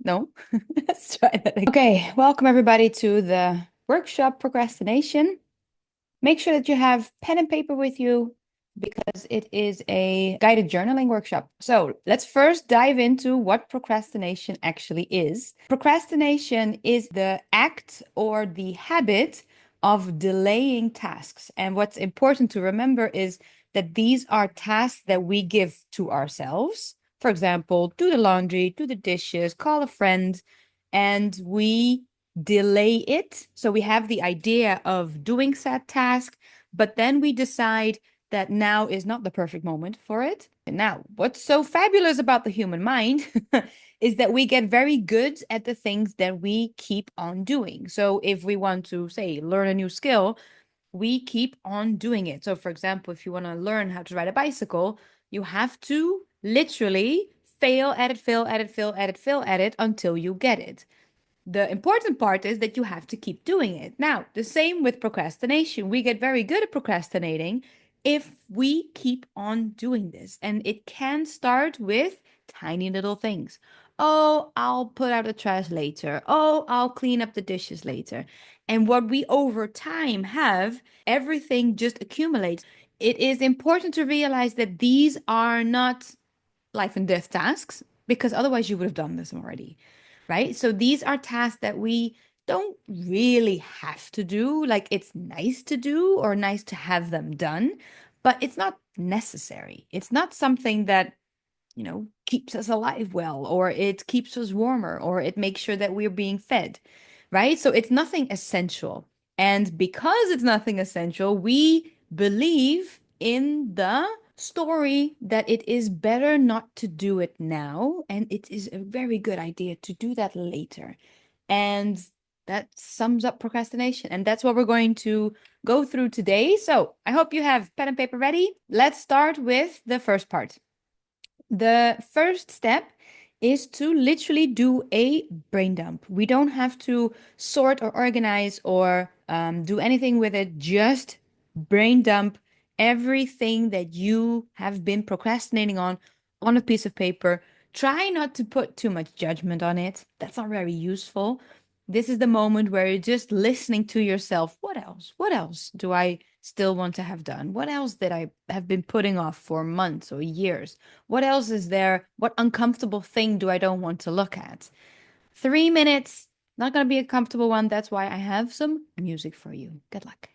No? Let's try that again. Okay, welcome everybody to the workshop Procrastination. Make sure that you have pen and paper with you because it is a guided journaling workshop. So let's first dive into what procrastination actually is. Procrastination is the act or the habit of delaying tasks. And what's important to remember is that these are tasks that we give to ourselves. For example, do the laundry, do the dishes, call a friend, and we delay it. So we have the idea of doing said task, but then we decide that now is not the perfect moment for it. And now, what's so fabulous about the human mind is that we get very good at the things that we keep on doing. So if we want to, say, learn a new skill, we keep on doing it. So, for example, if you want to learn how to ride a bicycle, you have to literally fail at it, fail at it, fail at it, fail at it until you get it. The important part is that you have to keep doing it. Now, the same with procrastination. We get very good at procrastinating if we keep on doing this. And it can start with tiny little things. Oh, I'll put out the trash later. Oh, I'll clean up the dishes later. And what we over time have, everything just accumulates. It is important to realize that these are not life and death tasks because otherwise you would have done this already, right? So these are tasks that we don't really have to do. Like it's nice to do or nice to have them done, but it's not necessary. It's not something that, keeps us alive well, or it keeps us warmer, or it makes sure that we're being fed, right? So it's nothing essential. And because it's nothing essential, we believe in the story that it is better not to do it now, and it is a very good idea to do that later. And that sums up procrastination. And that's what we're going to go through today. So I hope you have pen and paper ready. Let's start with the first part. The first step is to literally do a brain dump. We don't have to sort or organize or do anything with it. Just brain dump everything that you have been procrastinating on a piece of paper. Try not to put too much judgment on it. That's not very useful. This is the moment where you're just listening to yourself. What else? What else do I still want to have done? What else that I have been putting off for months or years? What else is there? What uncomfortable thing do I don't want to look at? 3 minutes, not going to be a comfortable one. That's why I have some music for you. Good luck.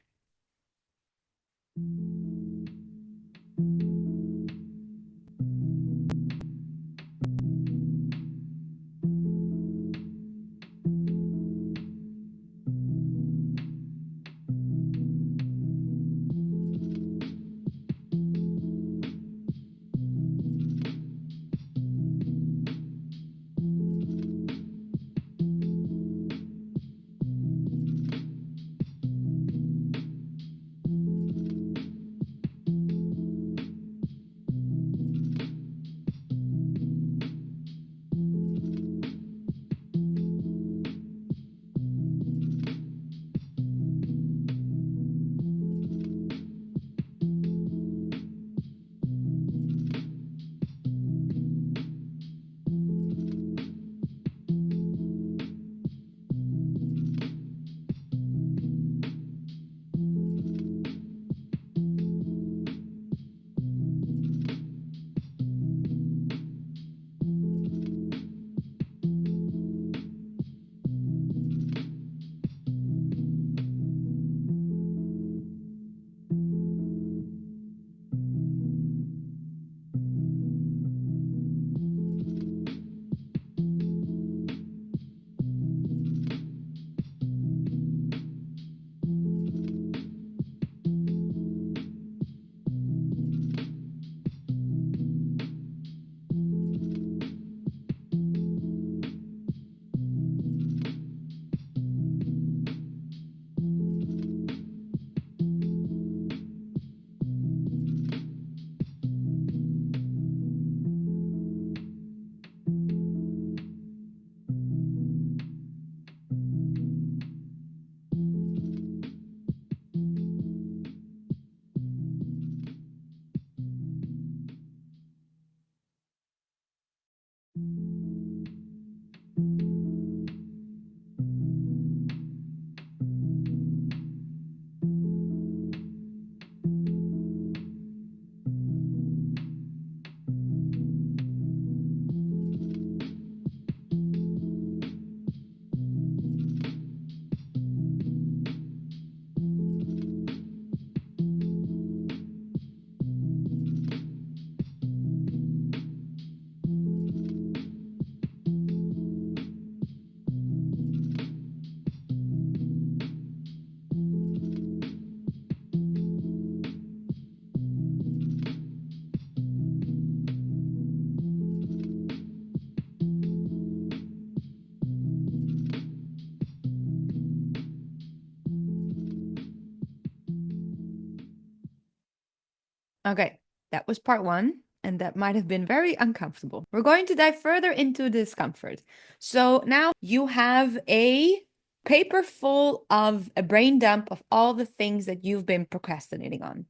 Okay, that was part one, and that might have been very uncomfortable. We're going to dive further into discomfort. So now you have a paper full of a brain dump of all the things that you've been procrastinating on.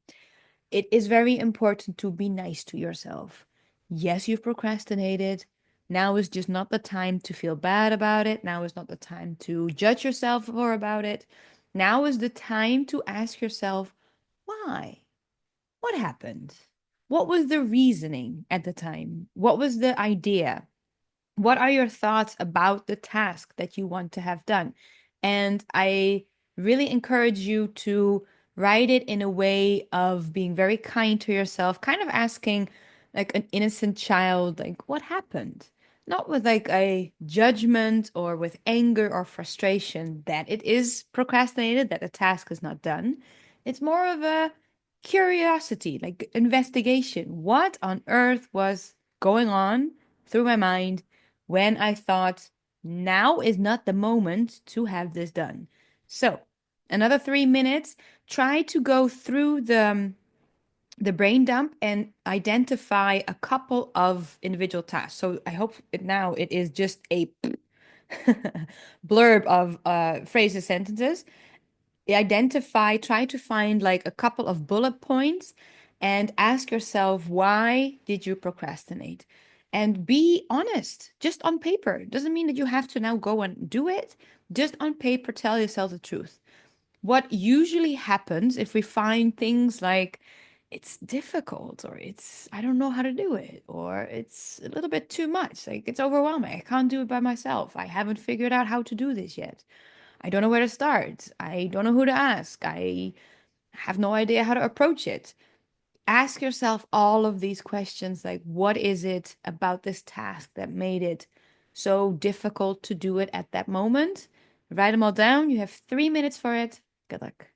It is very important to be nice to yourself. Yes, you've procrastinated. Now is just not the time to feel bad about it. Now is not the time to judge yourself for about it. Now is the time to ask yourself, why? What happened? What was the reasoning at the time? What was the idea? What are your thoughts about the task that you want to have done? And I really encourage you to write it in a way of being very kind to yourself, kind of asking like an innocent child, like, what happened? Not with like a judgment or with anger or frustration that it is procrastinated, that the task is not done. It's more of a curiosity, like investigation. What on earth was going on through my mind when I thought now is not the moment to have this done? So, another 3 minutes, try to go through the brain dump and identify a couple of individual tasks. So I hope now it is just a blurb of phrases, sentences. Identify, try to find like a couple of bullet points and ask yourself, why did you procrastinate? And be honest, just on paper. Doesn't mean that you have to now go and do it. Just on paper, tell yourself the truth. What usually happens if we find things like it's difficult or it's, I don't know how to do it, or it's a little bit too much, like it's overwhelming, I can't do it by myself, I haven't figured out how to do this yet. I don't know where to start. I don't know who to ask. I have no idea how to approach it. Ask yourself all of these questions like, what is it about this task that made it so difficult to do it at that moment? Write them all down. You have 3 minutes for it. Good luck.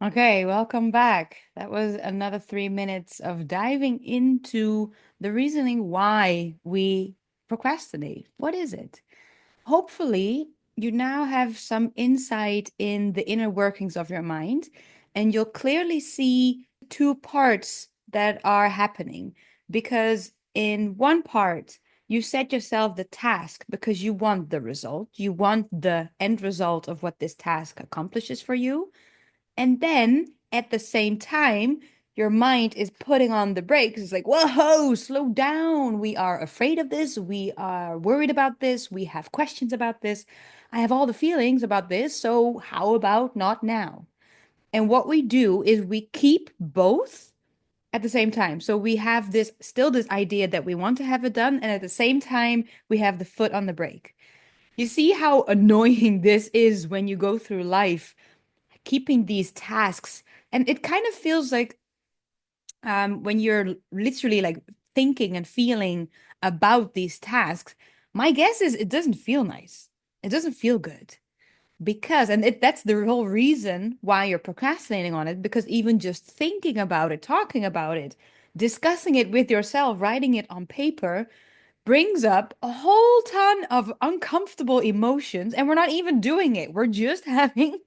Okay, welcome back. That was another 3 minutes of diving into the reasoning why we procrastinate. What is it? Hopefully, you now have some insight in the inner workings of your mind, and you'll clearly see two parts that are happening. Because in one part, you set yourself the task because you want the result, you want the end result of what this task accomplishes for you. And then at the same time, your mind is putting on the brakes. It's like, whoa, slow down. We are afraid of this. We are worried about this. We have questions about this. I have all the feelings about this. So, how about not now? And what we do is we keep both at the same time. So, we have this idea that we want to have it done. And at the same time, we have the foot on the brake. You see how annoying this is when you go through life keeping these tasks. And it kind of feels like when you're literally like thinking and feeling about these tasks, my guess is it doesn't feel nice. It doesn't feel good because, and that's the whole reason why you're procrastinating on it, because even just thinking about it, talking about it, discussing it with yourself, writing it on paper brings up a whole ton of uncomfortable emotions, and we're not even doing it. We're just having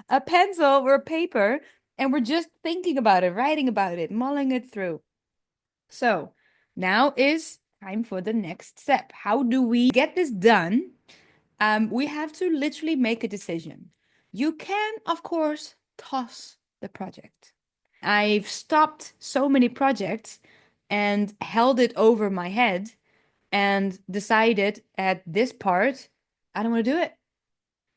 a pencil or a paper, and we're just thinking about it, writing about it, mulling it through. So now is time for the next step. How do we get this done? We have to literally make a decision. You can, of course, toss the project. I've stopped so many projects and held it over my head and decided at this part, I don't want to do it.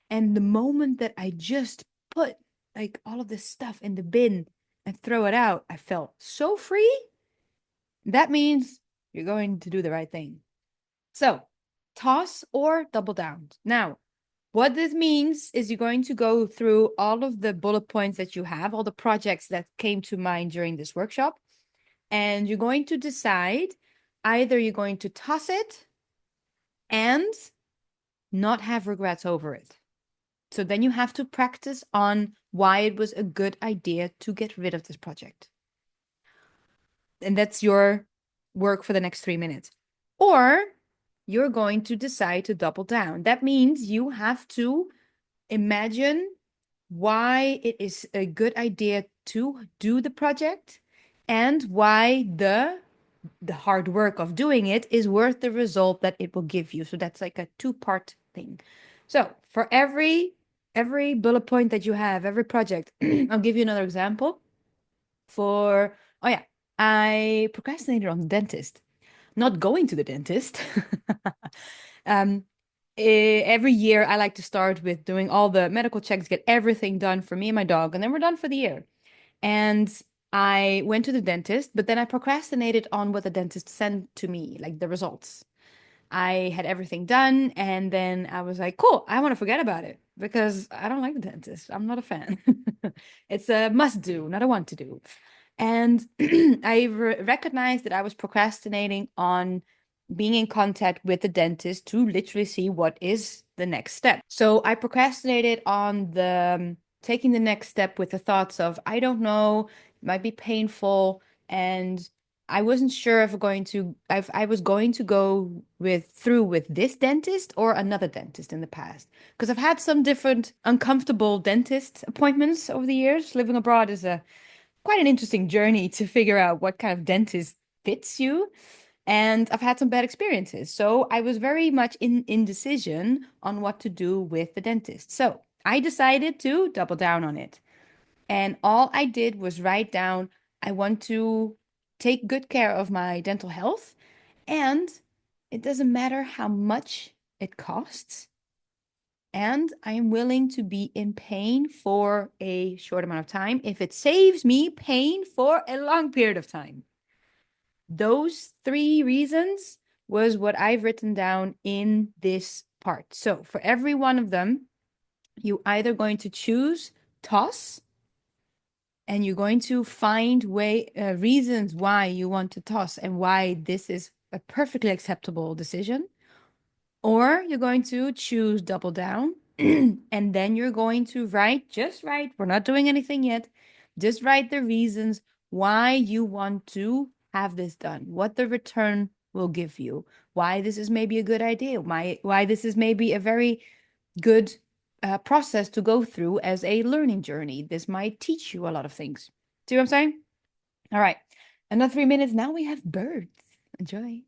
And the moment that I just put like all of this stuff in the bin and throw it out, I felt so free. That means you're going to do the right thing. So, toss or double down. Now, what this means is you're going to go through all of the bullet points that you have, all the projects that came to mind during this workshop, and you're going to decide either you're going to toss it and not have regrets over it. So then you have to practice on why it was a good idea to get rid of this project. And that's your work for the next 3 minutes. Or you're going to decide to double down. That means you have to imagine why it is a good idea to do the project and why the hard work of doing it is worth the result that it will give you. So that's like a two-part thing. So for every bullet point that you have, every project, I'll give you another example. Oh yeah, I procrastinated on the dentist, not going to the dentist. um, every year I like to start with doing all the medical checks, get everything done for me and my dog, and then we're done for the year. And I went to the dentist, but then I procrastinated on what the dentist sent to me, like the results. I had everything done, and then I was like, cool, I want to forget about it because I don't like the dentist. I'm not a fan. It's a must do, not a want to do. And I recognized that I was procrastinating on being in contact with the dentist to literally see what is the next step. So I procrastinated on the taking the next step with the thoughts of, I don't know, it might be painful, and I wasn't sure if I was going to go through with this dentist or another dentist in the past. Because I've had some different uncomfortable dentist appointments over the years. Living abroad is a quite an interesting journey to figure out what kind of dentist fits you. And I've had some bad experiences. So I was very much in indecision on what to do with the dentist. So I decided to double down on it. And all I did was write down, I want to take good care of my dental health. And it doesn't matter how much it costs. And I am willing to be in pain for a short amount of time if it saves me pain for a long period of time. Those three reasons was what I've written down in this part. So for every one of them, you either going to choose toss and you're going to find reasons why you want to toss and why this is a perfectly acceptable decision, or you're going to choose double down And then you're going to write, just write, we're not doing anything yet. Just write the reasons why you want to have this done, what the return will give you, why this is maybe a good idea, why this is maybe a very good process to go through as a learning journey. This might teach you a lot of things. See what I'm saying? All right. Another 3 minutes. Now we have birds. Enjoy.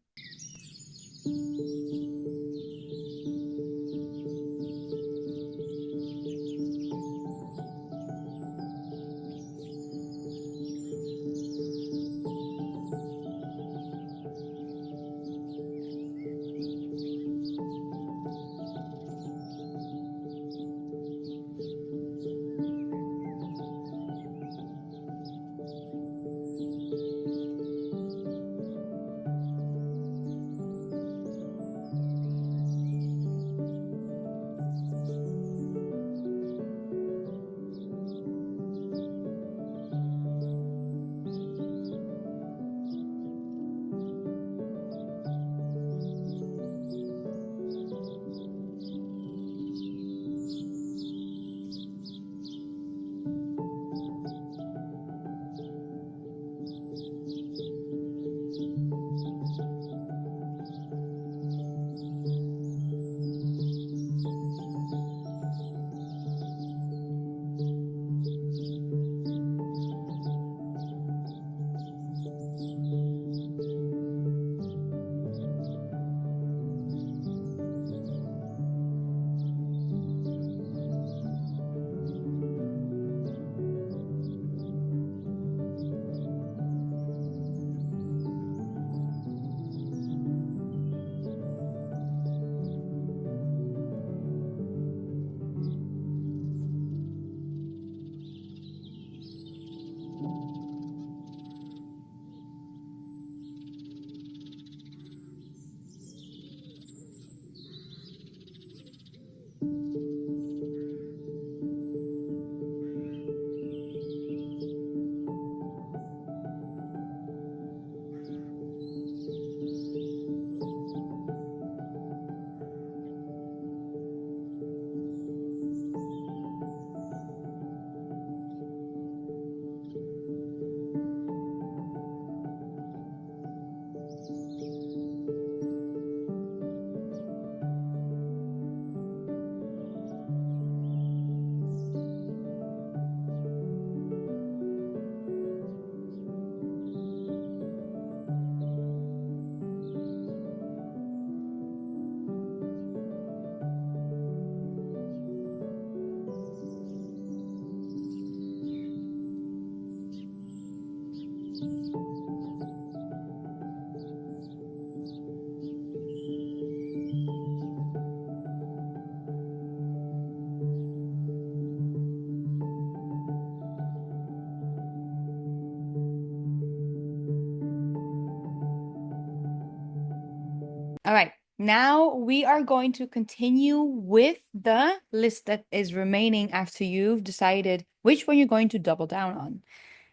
All right. Now we are going to continue with the list that is remaining after you've decided which one you're going to double down on.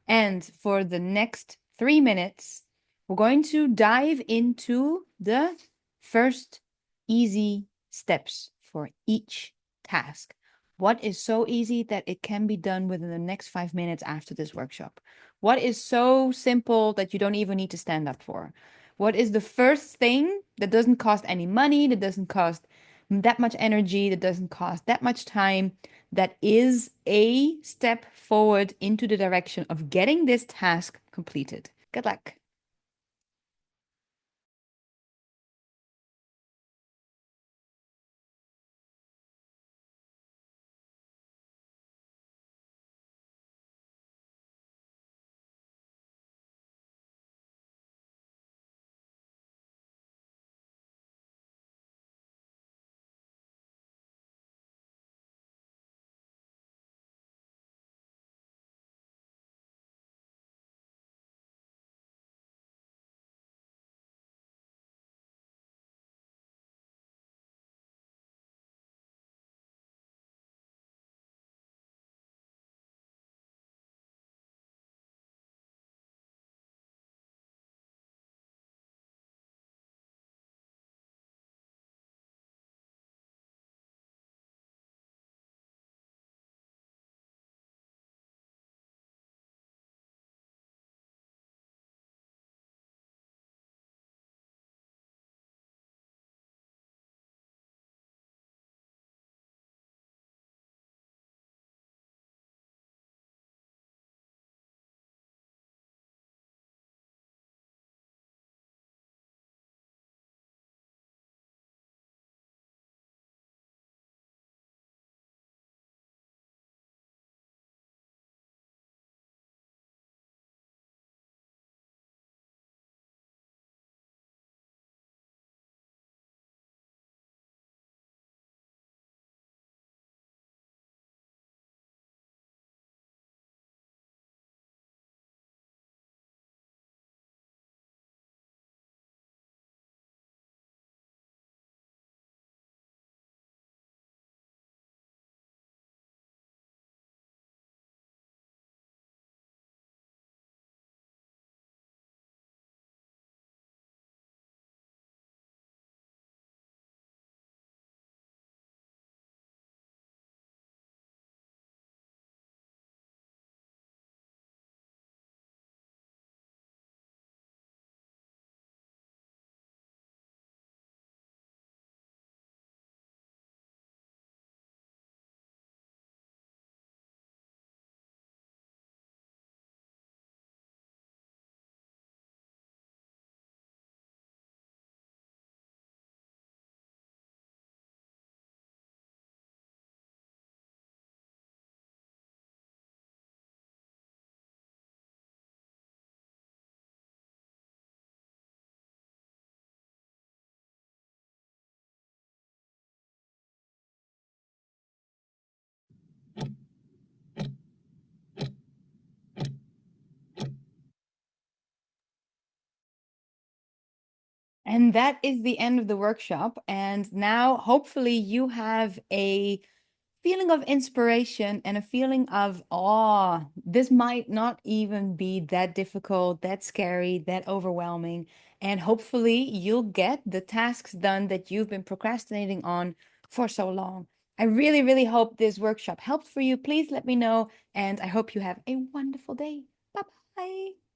And for the next 3 minutes, we're going to dive into the first easy steps for each task. What is so easy that it can be done within the next 5 minutes after this workshop? What is so simple that you don't even need to stand up for? What is the first thing that doesn't cost any money, that doesn't cost that much energy, that doesn't cost that much time, that is a step forward into the direction of getting this task completed? Good luck. And that is the end of the workshop. And now hopefully you have a feeling of inspiration and a feeling of awe. This might not even be that difficult, that scary, that overwhelming. And hopefully you'll get the tasks done that you've been procrastinating on for so long. I really, really hope this workshop helped for you. Please let me know. And I hope you have a wonderful day. Bye bye.